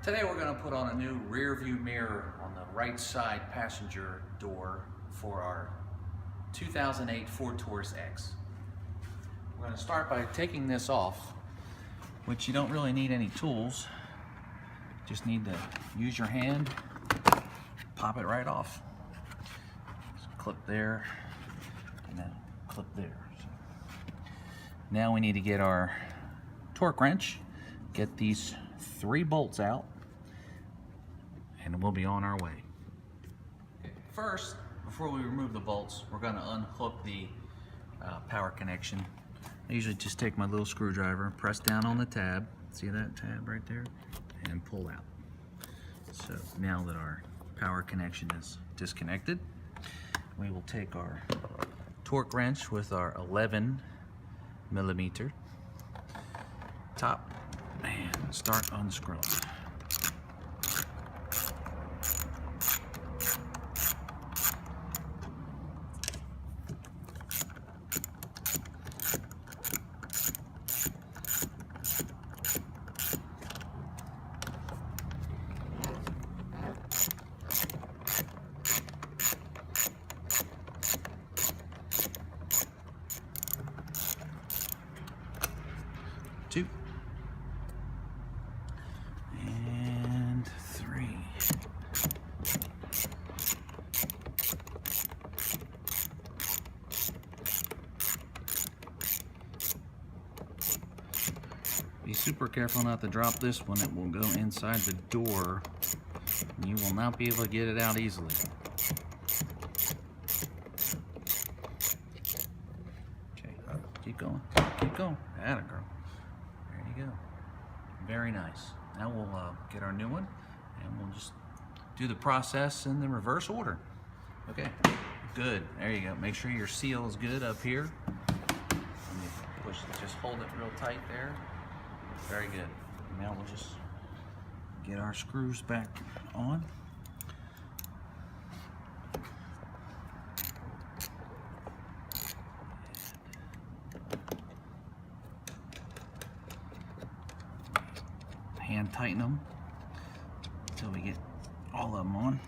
Today we're going to put on a new rear view mirror on the right side passenger door for our 2008 Ford Taurus X. We're going to start by taking this off, which you don't really need any tools. Just need to use your hand, pop it right off. Just clip there, and then clip there. So now we need to get our torque wrench, get these 3 bolts out, and we'll be on our way. First, before we remove the bolts, we're going to unhook the power connection. I usually just take my little screwdriver, press down on the tab, see that tab right there, and pull out. So now that our power connection is disconnected, we will take our torque wrench with our 11mm top and start unscrewing. Two and 3. Be super careful not to drop this one. It will go inside the door and you will not be able to get it out easily. Okay, keep going, keep going. Atta girl. There you go. Very nice. Now we'll get our new one and we'll just do the process in the reverse order. Okay, good. There you go. Make sure your seal is good up here. And you push, just hold it real tight there. Very good. Now we'll just get our screws back on. Hand tighten them until we get all of them on.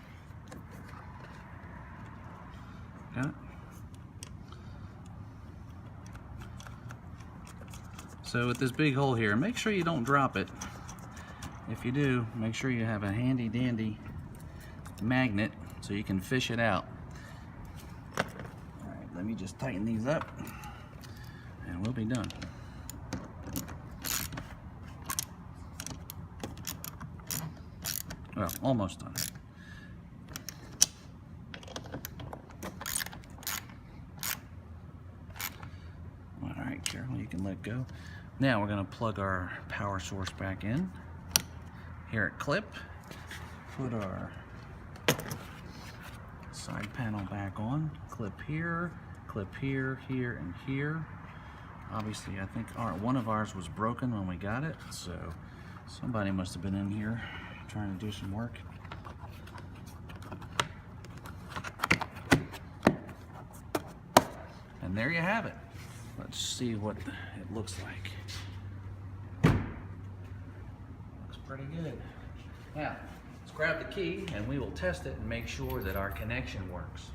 Got it? So with this big hole here, make sure you don't drop it. If you do, make sure you have a handy dandy magnet so you can fish it out. Alright, let me just tighten these up and we'll be done. Well, almost done. Alright, Carol, you can let go. Now we're going to plug our power source back in. Here at clip, put our side panel back on. Clip here, here, and here. Obviously, I think one of ours was broken when we got it, so somebody must have been in here trying to do some work. And there you have it. Let's see what it looks like. Looks pretty good. Now, let's grab the key and we will test it and make sure that our connection works.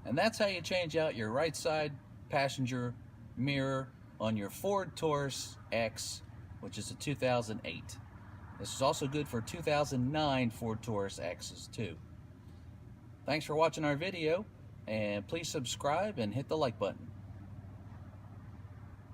And that's how you change out your right side passenger mirror on your Ford Taurus X, which is a 2008. This is also good for 2009 Ford Taurus X's too. Thanks for watching our video, and please subscribe and hit the like button.